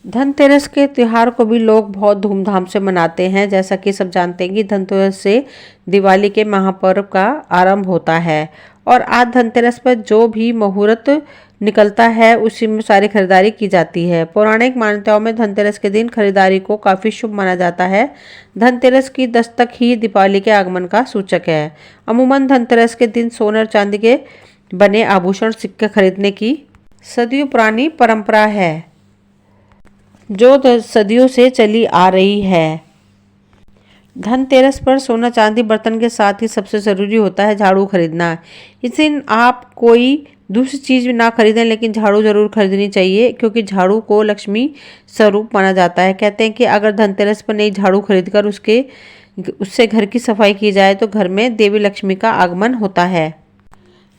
धनतेरस के त्योहार को भी लोग बहुत धूमधाम से मनाते हैं। जैसा कि सब जानते हैं कि धनतेरस से दिवाली के महापर्व का आरंभ होता है और आज धनतेरस पर जो भी मुहूर्त निकलता है उसी में सारी खरीदारी की जाती है। पौराणिक मान्यताओं में धनतेरस के दिन खरीदारी को काफ़ी शुभ माना जाता है। धनतेरस की दस्तक ही दीपावली के आगमन का सूचक है। अमूमन धनतेरस के दिन सोने और चांदी के बने आभूषण सिक्के खरीदने की सदियों पुरानी परंपरा है जो सदियों से चली आ रही है। धनतेरस पर सोना चांदी बर्तन के साथ ही सबसे ज़रूरी होता है झाड़ू खरीदना। इस दिन आप कोई दूसरी चीज़ ना खरीदें लेकिन झाड़ू ज़रूर खरीदनी चाहिए क्योंकि झाड़ू को लक्ष्मी स्वरूप माना जाता है। कहते हैं कि अगर धनतेरस पर नई झाड़ू खरीदकर उससे घर की सफाई की जाए तो घर में देवी लक्ष्मी का आगमन होता है।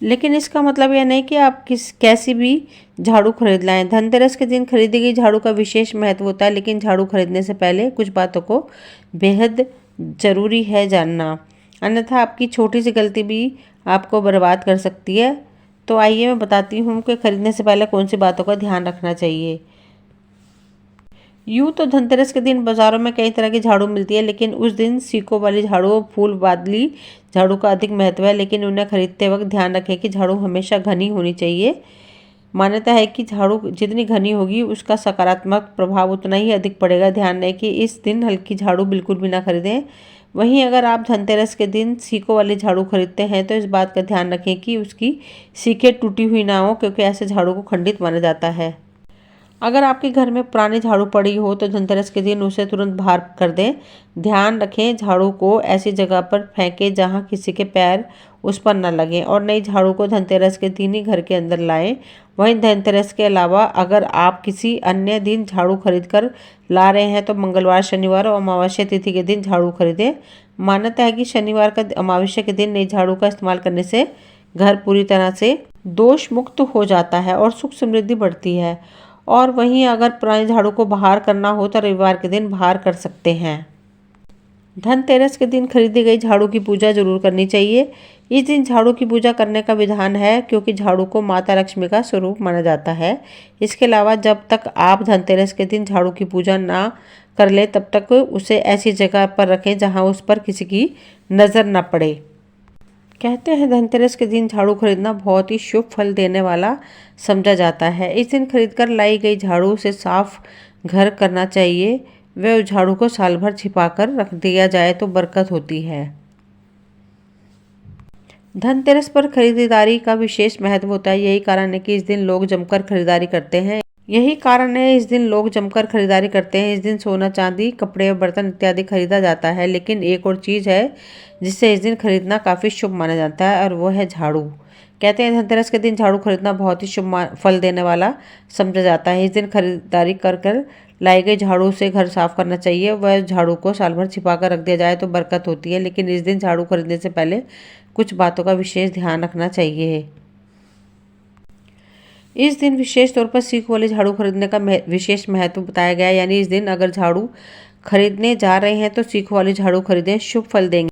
लेकिन इसका मतलब यह नहीं कि आप कैसी भी झाड़ू खरीद लाएं। धनतेरस के दिन खरीदी गई झाड़ू का विशेष महत्व होता है, लेकिन झाड़ू खरीदने से पहले कुछ बातों को बेहद ज़रूरी है जानना, अन्यथा आपकी छोटी सी गलती भी आपको बर्बाद कर सकती है। तो आइए मैं बताती हूँ कि खरीदने से पहले कौन सी बातों का ध्यान रखना चाहिए। यूँ तो धनतेरस के दिन बाज़ारों में कई तरह की झाड़ू मिलती है, लेकिन उस दिन सीकों वाली झाड़ू और फूल बादली झाड़ू का अधिक महत्व है। लेकिन उन्हें खरीदते वक्त ध्यान रखें कि झाड़ू हमेशा घनी होनी चाहिए। मान्यता है कि झाड़ू जितनी घनी होगी उसका सकारात्मक प्रभाव उतना ही अधिक पड़ेगा। ध्यान रहे कि इस दिन हल्की झाड़ू बिल्कुल भी ना खरीदें। वहीं अगर आप धनतेरस के दिन सीकों वाली झाड़ू खरीदते हैं तो इस बात का ध्यान रखें कि उसकी सीखें टूटी हुई ना हो, क्योंकि ऐसे झाड़ू को खंडित माना जाता है। अगर आपके घर में पुरानी झाड़ू पड़ी हो तो धनतेरस के दिन उसे तुरंत बाहर कर दें। ध्यान रखें झाड़ू को ऐसी जगह पर फेंकें जहां किसी के पैर उस पर न लगें और नई झाड़ू को धनतेरस के दिन ही घर के अंदर लाएं। वहीं धनतेरस के अलावा अगर आप किसी अन्य दिन झाड़ू खरीद कर ला रहे हैं तो मंगलवार, शनिवार और अमावस्या तिथि के दिन झाड़ू खरीदें। मान्यता है कि शनिवार का अमावस्या के दिन नई झाड़ू का इस्तेमाल करने से घर पूरी तरह से दोष मुक्त हो जाता है और सुख समृद्धि बढ़ती है। और वहीं अगर पुरानी झाड़ू को बाहर करना हो तो रविवार के दिन बाहर कर सकते हैं। धनतेरस के दिन खरीदी गई झाड़ू की पूजा जरूर करनी चाहिए। इस दिन झाड़ू की पूजा करने का विधान है क्योंकि झाड़ू को माता लक्ष्मी का स्वरूप माना जाता है। इसके अलावा जब तक आप धनतेरस के दिन झाड़ू की पूजा ना कर ले तब तक उसे ऐसी जगह पर रखें जहां उस पर किसी की नज़र न पड़े। कहते हैं धनतेरस के दिन झाड़ू खरीदना बहुत ही शुभ फल देने वाला समझा जाता है। इस दिन खरीदकर लाई गई झाड़ू से साफ घर करना चाहिए। वह उस झाड़ू को साल भर छिपाकर रख दिया जाए तो बरकत होती है। धनतेरस पर खरीदारी का विशेष महत्व होता है। यही कारण है कि इस दिन लोग जमकर खरीदारी करते हैं। इस दिन सोना, चांदी, कपड़े और बर्तन इत्यादि खरीदा जाता है। लेकिन एक और चीज़ है जिसे इस दिन खरीदना काफ़ी शुभ माना जाता है और वो है झाड़ू। कहते हैं धनतेरस के दिन झाड़ू खरीदना बहुत ही शुभ फल देने वाला समझा जाता है। इस दिन खरीदारी कर लाई गई झाड़ू से घर साफ करना चाहिए। वह झाड़ू को साल भर छिपा कर रख दिया जाए तो बरकत होती है। लेकिन इस दिन झाड़ू खरीदने से पहले कुछ बातों का विशेष ध्यान रखना चाहिए। इस दिन विशेष तौर पर सीख वाली झाड़ू खरीदने का विशेष महत्व बताया गया है। यानी इस दिन अगर झाड़ू खरीदने जा रहे हैं तो सीख वाली झाड़ू खरीदें, शुभ फल देंगे।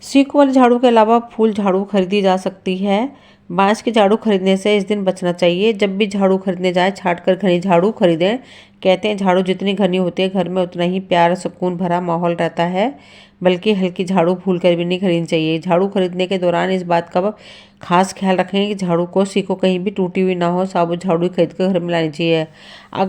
सीख वाली झाड़ू के अलावा फूल झाड़ू खरीदी जा सकती है। बांस की झाड़ू खरीदने से इस दिन बचना चाहिए। जब भी झाड़ू खरीदने जाएं छांटकर घनी झाड़ू खरीदें। कहते हैं झाड़ू जितनी घनी होती है घर में उतना ही प्यार, सुकून भरा माहौल रहता है। बल्कि हल्की झाड़ू भूल कर भी नहीं खरीदनी चाहिए। झाड़ू खरीदने के दौरान इस बात का खास ख्याल रखें कि झाड़ू को सीखो कहीं भी टूटी हुई ना हो। साबुत झाड़ू खरीद कर घर में लानी चाहिए।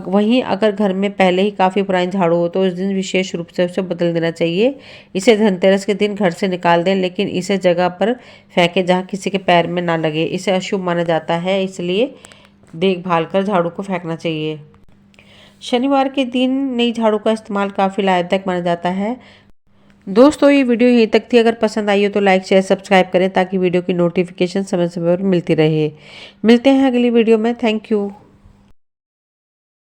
वहीं अगर घर में पहले ही काफ़ी पुरानी झाड़ू हो तो उस दिन विशेष रूप से उसे बदल देना चाहिए। इसे धनतेरस के दिन घर से निकाल दें, लेकिन इसे जगह पर फेंकें जहाँ किसी के पैर में ना लगे। इसे अशुभ माना जाता है, इसलिए देखभाल कर झाड़ू को फेंकना चाहिए। शनिवार के दिन नई झाड़ू का इस्तेमाल काफ़ी लाभदायक माना जाता है। दोस्तों ये वीडियो यहीं तक थी। अगर पसंद आई हो तो लाइक, शेयर, सब्सक्राइब करें ताकि वीडियो की नोटिफिकेशन समय समय पर मिलती रहे। मिलते हैं अगली वीडियो में। Thank you.